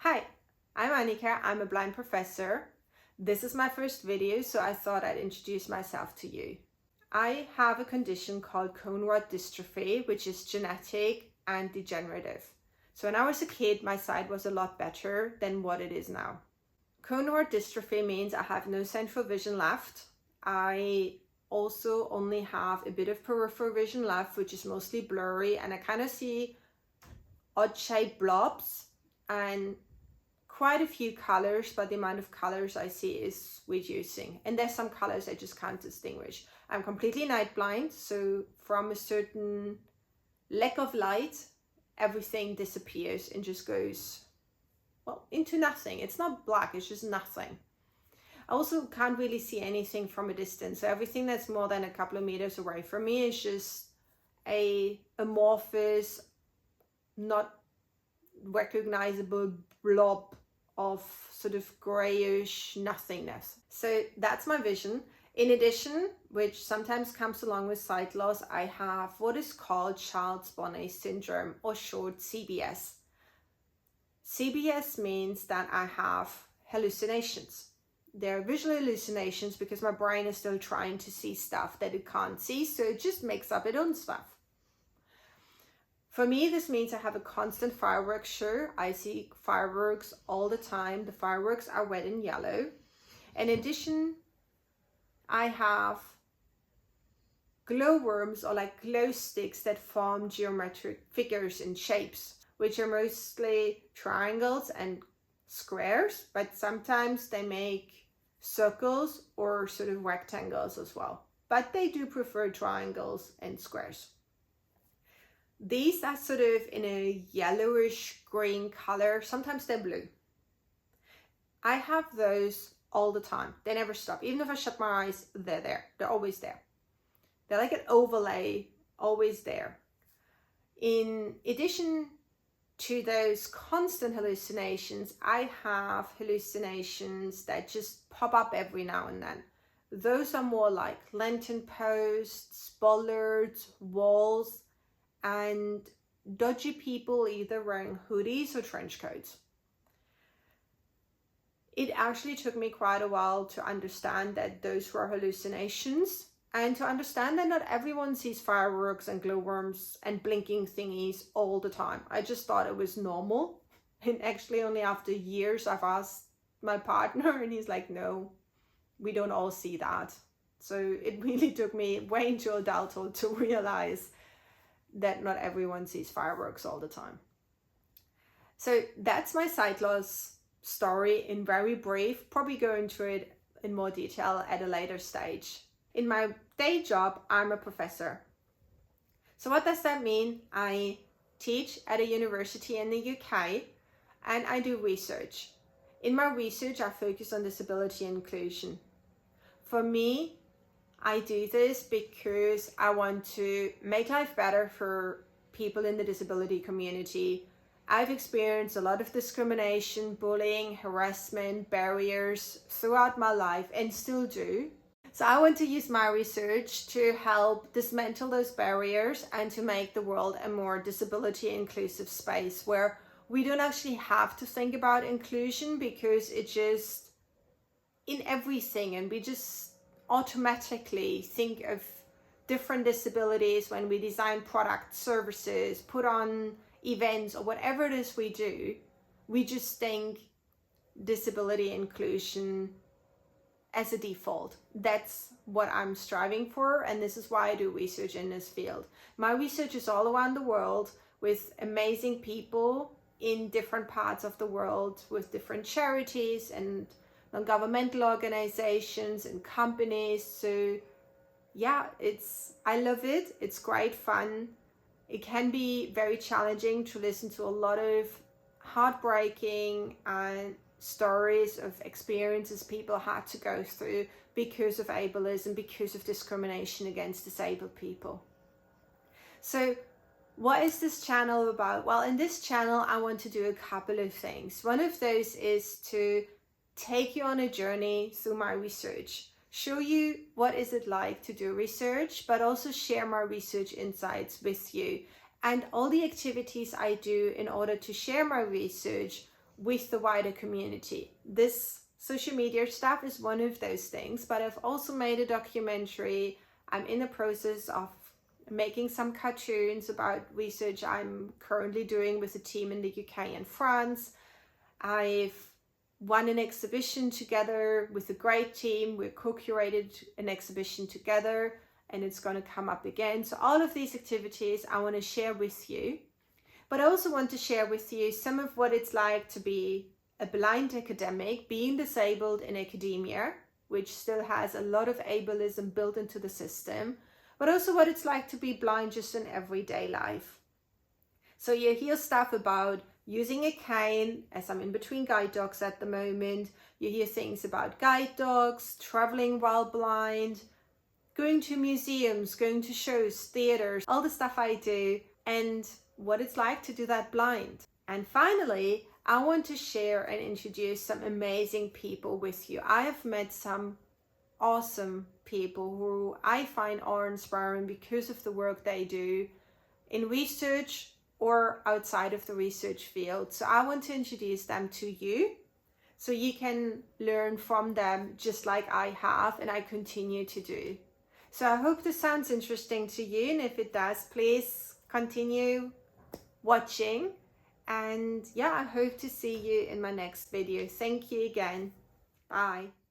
Hi, I'm Annika. I'm a blind professor. This is my first video, so I thought I'd introduce myself to you. I have a condition called cone rod dystrophy, which is genetic and degenerative. So when I was a kid, my sight was a lot better than what it is now. Cone rod dystrophy means I have no central vision left. I also only have a bit of peripheral vision left, which is mostly blurry, and I kind of see odd shaped blobs and quite a few colors, but the amount of colors I see is reducing. And there's some colors I just can't distinguish. I'm completely night blind, so from a certain lack of light, everything disappears and just goes, well, into nothing. It's not black, it's just nothing. I also can't really see anything from a distance. So everything that's more than a couple of meters away from me is just a amorphous, not recognizable blob of sort of grayish nothingness. So that's my vision. In addition, which sometimes comes along with sight loss, I have what is called Child-Bonnet syndrome, or short CBS. CBS means that I have hallucinations. They're visual hallucinations because my brain is still trying to see stuff that it can't see, so it just makes up its own stuff. For me, this means I have a constant fireworks show. I see fireworks all the time. The fireworks are red and yellow. In addition, I have glowworms, or like glow sticks, that form geometric figures and shapes, which are mostly triangles and squares, but sometimes they make circles or sort of rectangles as well. But they do prefer triangles and squares. These are sort of in a yellowish green color. Sometimes they're blue. I have those all the time. They never stop. Even if I shut my eyes, they're there. They're always there. They're like an overlay, always there. In addition to those constant hallucinations, I have hallucinations that just pop up every now and then. Those are more like lantern posts, bollards, walls, and dodgy people either wearing hoodies or trench coats. It actually took me quite a while to understand that those were hallucinations, and to understand that not everyone sees fireworks and glowworms and blinking thingies all the time. I just thought it was normal, and actually only after years I've asked my partner and he's like, no, we don't all see that. So it really took me way into adulthood to realize that not everyone sees fireworks all the time. So that's my sight loss story in very brief. Probably go into it in more detail at a later stage. In my day job, I'm a professor. So what does that mean? I teach at a university in the UK and I do research. In my research, I focus on disability inclusion. For me, I do this because I want to make life better for people in the disability community. I've experienced a lot of discrimination, bullying, harassment, barriers throughout my life, and still do. So I want to use my research to help dismantle those barriers and to make the world a more disability inclusive space where we don't actually have to think about inclusion because it's just in everything, and we just automatically think of different disabilities when we design products, services, put on events, or whatever it is we do. We just think disability inclusion as a default. That's what I'm striving for, and this is why I do research in this field. My research is all around the world with amazing people in different parts of the world, with different charities and non-governmental organizations and companies. So yeah, I love it. It's great fun. It can be very challenging to listen to a lot of heartbreaking stories of experiences people had to go through because of ableism, because of discrimination against disabled people. So what is this channel about? Well, in this channel, I want to do a couple of things. One of those is to take you on a journey through my research, show you what is it like to do research, but also share my research insights with you and all the activities I do in order to share my research with the wider community. This social media stuff is one of those things, but I've also made a documentary. I'm in the process of making some cartoons about research I'm currently doing with a team in the UK and France. I've won an exhibition together with a great team. We co-curated an exhibition together, and it's going to come up again. So all of these activities I want to share with you, but I also want to share with you some of what it's like to be a blind academic, being disabled in academia, which still has a lot of ableism built into the system, but also what it's like to be blind just in everyday life. So you hear stuff about using a cane, as I'm in between guide dogs at the moment. You hear things about guide dogs, traveling while blind, going to museums, going to shows, theaters, all the stuff I do, and what it's like to do that blind. And finally, I want to share and introduce some amazing people with you. I have met some awesome people who I find are inspiring because of the work they do in research or outside of the research field. So I want to introduce them to you so you can learn from them just like I have and I continue to do. So I hope this sounds interesting to you, and if it does, please continue watching. And yeah, I hope to see you in my next video. Thank you again. Bye.